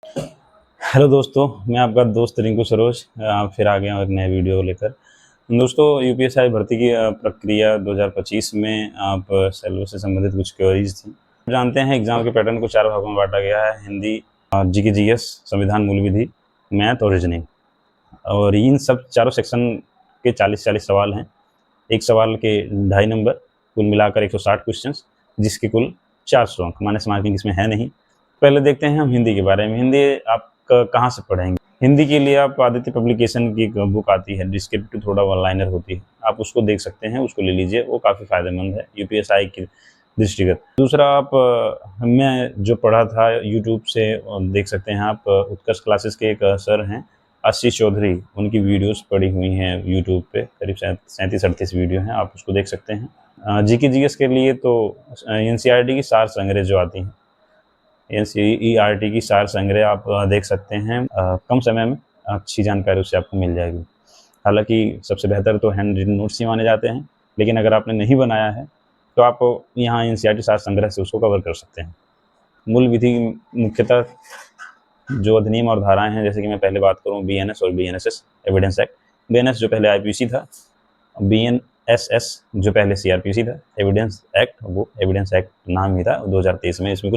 Hello दोस्तों, मैं आपका दोस्त रिंकू सरोज फिर आ गया हूँ एक नए वीडियो को लेकर। दोस्तों, यूपीएससी भर्ती की प्रक्रिया 2025 में आप सिलेबस से संबंधित कुछ क्वेरीज थी। जानते हैं एग्जाम के पैटर्न को 4 भागों में बांटा गया है: हिंदी, जीके जीएस, संविधान मूल विधि, मैथ और रीजनिंग। और इन सब चारों सेक्शन के 40-40 सवाल हैं। एक सवाल के 2.5 नंबर, कुल मिलाकर 160 क्वेश्चन, जिसके कुल 400 अंक। माइनस मार्किंग इसमें है नहीं। पहले देखते हैं हम हिंदी के बारे में। हिंदी आप कहाँ से पढ़ेंगे? हिंदी के लिए आप आदित्य पब्लिकेशन की एक बुक आती है, डिस्क्रिप्टिव थोड़ा वन लाइनर होती है, आप उसको देख सकते हैं, उसको ले लीजिए, वो काफ़ी फ़ायदेमंद है यूपीएसआई की दृष्टिगत। दूसरा, आप मैं जो पढ़ा था यूट्यूब से देख सकते हैं आप। उत्कर्ष क्लासेस के एक सर हैं, आशीष चौधरी, उनकी वीडियोस पड़ी हुई हैं यूट्यूब पे, करीब 37-38 वीडियो हैं, आप उसको देख सकते हैं। जीके जीएस के लिए तो एनसीईआरटी की सार संग्रह जो आती हैं, एनसीईआरटी की सार संग्रह आप देख सकते हैं। कम समय में अच्छी जानकारी उससे आपको मिल जाएगी। हालांकि सबसे बेहतर तो हैंड रिटन नोट्स ही माने जाते हैं, लेकिन अगर आपने नहीं बनाया है तो आप यहाँ एनसीईआरटी सार संग्रह से उसको कवर कर सकते हैं। मूल विधि मुख्यतः जो अधिनियम और धाराएं हैं, जैसे कि मैं पहले बात करूँ बीएनएस और बीएनएसएस एविडेंस एक्ट। बीएनएस जो पहले आईपीसी था, बीएनएसएस जो पहले सीआरपीसी था, एविडेंस एक्ट वो एविडेंस एक्ट नाम ही था 2023 में। इसमें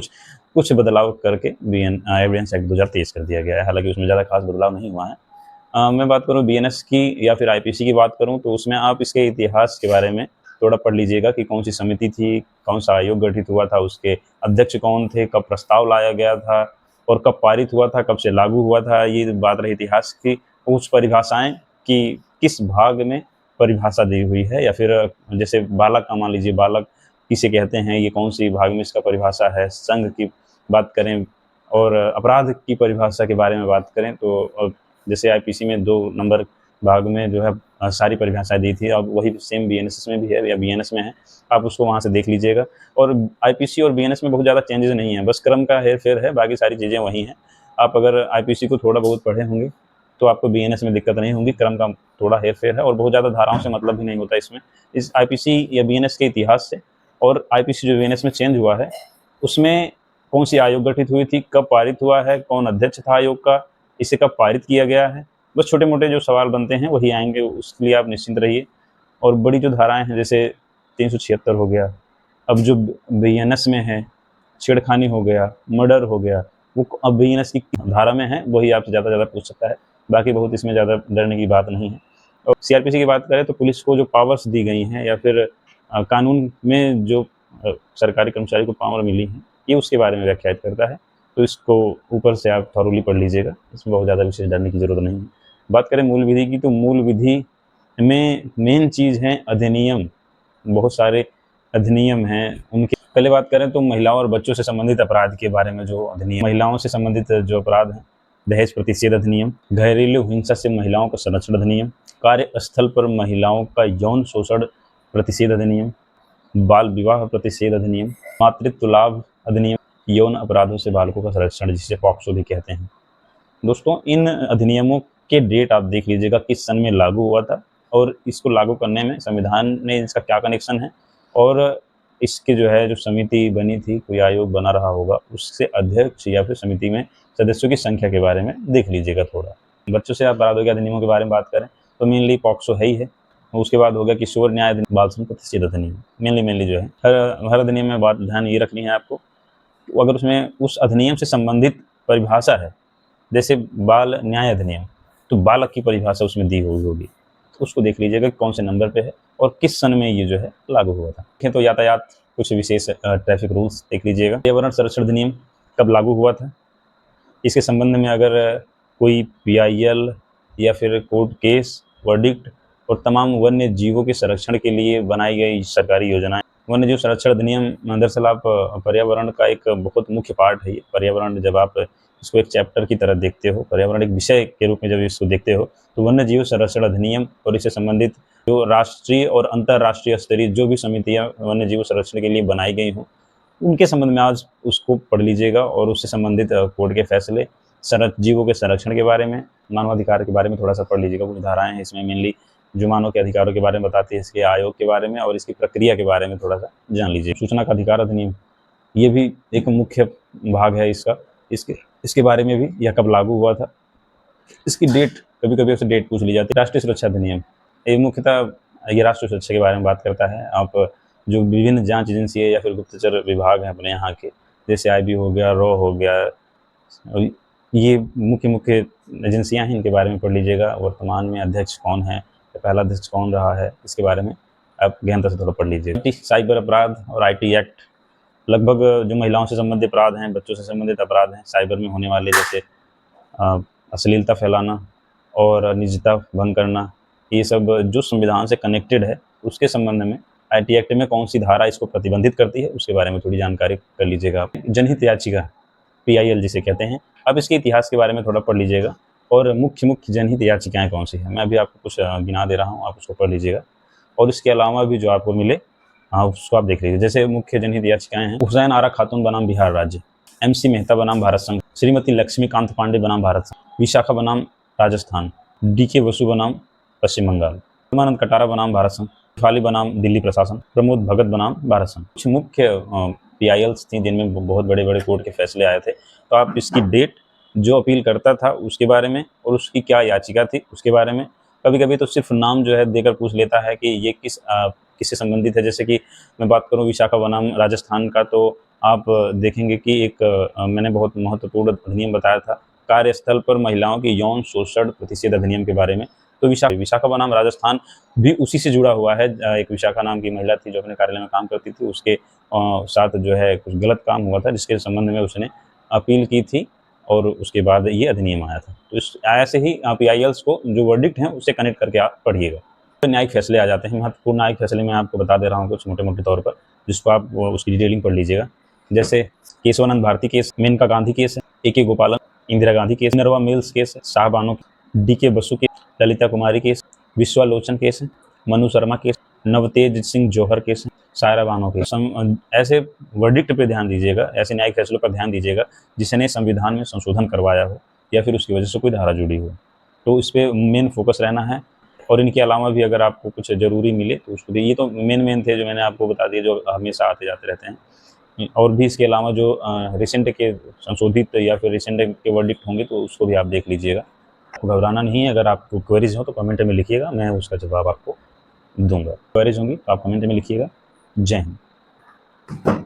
कुछ बदलाव करके एविडेंस एक्ट 2023 कर दिया गया है, हालांकि उसमें ज़्यादा खास बदलाव नहीं हुआ है। मैं बात करूँ बीएनएस की या फिर आईपीसी की बात करूँ, तो उसमें आप इसके इतिहास के बारे में थोड़ा पढ़ लीजिएगा कि कौन सी समिति थी, कौन सा आयोग गठित हुआ था, उसके अध्यक्ष कौन थे, कब प्रस्ताव लाया गया था और कब पारित हुआ था, कब से लागू हुआ था। ये बात रही इतिहास की। उस परिभाषाएं कि किस भाग में परिभाषा दी हुई है, या फिर जैसे बालक का मान लीजिए, बालक किसे कहते हैं, ये कौन सी भाग में इसका परिभाषा है। संघ की बात करें और अपराध की परिभाषा के बारे में बात करें तो जैसे आईपीसी में 2 नंबर भाग में जो है सारी परिभाषाएं दी थी, अब वही सेम बीएनएस में भी है या बीएनएस में है, आप उसको वहाँ से देख लीजिएगा। और आईपीसी और बीएनएस में बहुत ज़्यादा चेंजेस नहीं है, बस क्रम का हेर फेर है, बाकी सारी चीज़ें वही हैं। आप अगर आईपीसी को थोड़ा बहुत पढ़े होंगे तो आपको बीएनएस में दिक्कत नहीं होगी, क्रम का थोड़ा हेर फेर है और बहुत ज़्यादा धाराओं से मतलब भी नहीं होता इसमें, इस आईपीसी या बीएनएस के इतिहास से। और आईपीसी जो बीएनएस में चेंज हुआ है, उसमें कौन सी आयोग गठित हुई थी, कब पारित हुआ है, कौन अध्यक्ष था आयोग का, इसे कब पारित किया गया है, बस छोटे मोटे जो सवाल बनते हैं वही आएंगे, उसके लिए आप निश्चिंत रहिए। और बड़ी जो धाराएं हैं, जैसे 376 हो गया, अब जो बीएनएस में है, छेड़खानी हो गया, मर्डर हो गया, वो अब बीएनएस की धारा में है, वही आपसे ज़्यादा पूछ सकता है। बाकी बहुत इसमें ज़्यादा डरने की बात नहीं है। और सीआरपीसी की बात करें तो पुलिस को जो पावर्स दी गई हैं, या फिर कानून में जो सरकारी कर्मचारी को पावर मिली है, ये उसके बारे में व्याख्यात करता है। तो इसको ऊपर से आप थॉरोली पढ़ लीजिएगा, इसमें बहुत ज़्यादा विशेष डरने की ज़रूरत नहीं है। बात करें मूल विधि की, तो मूल विधि में मेन चीज़ है अधिनियम। बहुत सारे अधिनियम हैं उनके। पहले बात करें तो महिलाओं और बच्चों से संबंधित अपराध के बारे में जो अधिनियम, महिलाओं से संबंधित जो अपराध हैं, दहेज प्रतिषेध अधिनियम, घरेलू हिंसा से महिलाओं का संरक्षण अधिनियम, कार्यस्थल पर महिलाओं का यौन शोषण प्रतिषेध अधिनियम, बाल विवाह प्रतिषेध अधिनियम, मातृत्व लाभ अधिनियम, यौन अपराधों से बालकों का संरक्षण जिसे पॉक्सो भी कहते हैं। दोस्तों, इन अधिनियमों के डेट आप देख लीजिएगा किस सन में लागू हुआ था, और इसको लागू करने में संविधान ने इसका क्या कनेक्शन है, और इसके जो है जो समिति बनी थी, कोई आयोग बना रहा होगा, उससे अध्यक्ष या फिर समिति में सदस्यों की संख्या के बारे में देख लीजिएगा थोड़ा। बच्चों से अपराधों के अधिनियमों के बारे में बात करें तो मेनली पॉक्सो है ही है। उसके बाद हो गया किशोर न्याय अधिनियम, बाल श्रम प्रतिषेध अधिनियम। मेनली जो है हर अधिनियम में बात ध्यान ये रखनी है आपको, अगर उसमें उस अधिनियम से संबंधित परिभाषा है, जैसे बाल न्याय अधिनियम, तो बालक की परिभाषा उसमें दी हुई होगी, तो उसको देख लीजिएगा कौन से नंबर पे है और किस सन में ये जो है लागू हुआ था। देखें तो यातायात कुछ विशेष ट्रैफिक रूल्स देख लीजिएगा। पर्यावरण संरक्षण अधिनियम कब लागू हुआ था, इसके संबंध में अगर कोई पीआईएल या फिर कोर्ट केस, वर्डिक्ट और तमाम वन्य जीवों के संरक्षण के लिए बनाई गई सरकारी योजनाएं। वन्य जीव संरक्षण अधिनियम दरअसल आप पर्यावरण का एक बहुत मुख्य पार्ट है। ये पर्यावरण, जब आप इसको एक चैप्टर की तरह देखते हो, पर्यावरण एक विषय के रूप में जब इसको देखते हो, तो वन्य जीव संरक्षण अधिनियम और इससे संबंधित जो राष्ट्रीय और अंतर्राष्ट्रीय स्तरीय जो भी समितियां वन्य जीव संरक्षण के लिए बनाई गई हों, उनके संबंध में आज उसको पढ़ लीजिएगा, और उससे संबंधित कोर्ट के फैसले, जीवों के संरक्षण के बारे में, मानवाधिकार के बारे में थोड़ा सा पढ़ लीजिएगा। कुछ धाराएं हैं इसमें मेनली जो मानव के अधिकारों के बारे में बताती है, इसके आयोग के बारे में और इसकी प्रक्रिया के बारे में थोड़ा सा जान लीजिए। सूचना का अधिकार अधिनियम, ये भी एक मुख्य भाग है इसका। इसके इसके बारे में भी, यह कब लागू हुआ था, इसकी डेट, कभी कभी उससे डेट पूछ ली जाती है। राष्ट्रीय सुरक्षा अधिनियम, ये मुख्यतः ये राष्ट्रीय सुरक्षा के बारे में बात करता है। आप जो विभिन्न जांच एजेंसी है या फिर गुप्तचर विभाग हैं अपने यहाँ के, जैसे आईबी हो गया, रॉ हो गया, ये मुख्य मुख्य एजेंसियां हैं, इनके बारे में पढ़ लीजिएगा। वर्तमान में अध्यक्ष कौन है, पहला अध्यक्ष कौन रहा है, इसके बारे में आप गहनता से थोड़ा पढ़ लीजिएगा। साइबर अपराध और आईटी एक्ट, लगभग जो महिलाओं से संबंधित अपराध हैं, बच्चों से संबंधित अपराध हैं साइबर में होने वाले, जैसे अश्लीलता फैलाना और निजता भंग करना, ये सब जो संविधान से कनेक्टेड है, उसके संबंध में आईटी एक्ट में कौन सी धारा इसको प्रतिबंधित करती है, उसके बारे में थोड़ी जानकारी कर लीजिएगा आप। जनहित याचिका, PIL जिसे कहते हैं, अब इसके इतिहास के बारे में थोड़ा पढ़ लीजिएगा और मुख्य जनहित याचिकाएँ कौन सी हैं, मैं अभी आपको कुछ गिना दे रहा हूँ, आप उसको पढ़ लीजिएगा। और इसके अलावा भी जो आपको मिले, हाँ, उसको आप देख लीजिए। जैसे मुख्य जनहित याचिकाएँ हैं, हुसैन आरा खातून बनाम बिहार राज्य, MC मेहता बनाम भारत संघ, श्रीमती लक्ष्मीकांत पांडे बनाम भारत संघ, विशाखा बनाम राजस्थान, DK बसु बनाम पश्चिम बंगाल, रामानंद कटारा बनाम भारत संघ, फाली बनाम दिल्ली प्रशासन, प्रमोद भगत बनाम भारत संघ। कुछ मुख्य PILs थी जिनमें बहुत बड़े बड़े कोर्ट के फैसले आए थे। तो आप इसकी डेट, जो अपील करता था उसके बारे में, और उसकी क्या याचिका थी उसके बारे में, कभी कभी तो सिर्फ नाम जो है देकर पूछ लेता है कि ये किससे संबंधित है। जैसे कि मैं बात करूं विशाखा बनाम राजस्थान का, तो आप देखेंगे कि एक मैंने बहुत महत्वपूर्ण अधिनियम बताया था, कार्यस्थल पर महिलाओं के यौन शोषण प्रतिषेध अधिनियम के बारे में। तो विशाखा बनाम राजस्थान भी उसी से जुड़ा हुआ है। एक विशाखा नाम की महिला थी जो अपने कार्यालय में काम करती थी, उसके साथ जो है कुछ गलत काम हुआ था, जिसके संबंध में उसने अपील की थी और उसके बाद ये अधिनियम आया था। तो इस ऐसे ही PILs को जो वर्डिक्ट हैं उससे कनेक्ट करके आप पढ़िएगा। तो न्यायिक फैसले आ जाते हैं। महत्वपूर्ण न्यायिक फैसले मैं आपको बता दे रहा हूँ कुछ मोटे मोटे तौर पर, जिसको आप उसकी डिटेलिंग पढ़ लीजिएगा। जैसे Keshavananda Bharati case, Maneka Gandhi case, AK Gopalan, Indira Gandhi case, Minerva mills case, Shah Bano, DK Basu case, Lalita Kumari case, Vishwalochan case, Manu Sharma case, Navtej Singh Johar case, Saira Bano case. ऐसे वर्डिक्ट पे ध्यान दीजिएगा, ऐसे न्यायिक फैसलों पर ध्यान दीजिएगा जिसने संविधान में संशोधन करवाया हो या फिर उसकी वजह से कोई धारा जुड़ी हो, तो इस पर मेन फोकस रहना है। और इनके अलावा भी अगर आपको कुछ ज़रूरी मिले तो उसको भी, ये तो मेन थे जो मैंने आपको बता दिए, जो हमेशा आते जाते रहते हैं। और भी इसके अलावा जो रिसेंट के संशोधित या फिर रिसेंट के वर्डिक्ट होंगे तो उसको भी आप देख लीजिएगा। आपको घबराना नहीं है। अगर आपको क्वेरीज हो तो कमेंट में लिखिएगा, मैं उसका जवाब आपको दूंगा। क्वेरीज होंगी तो आप कमेंट में लिखिएगा। जय हिंद।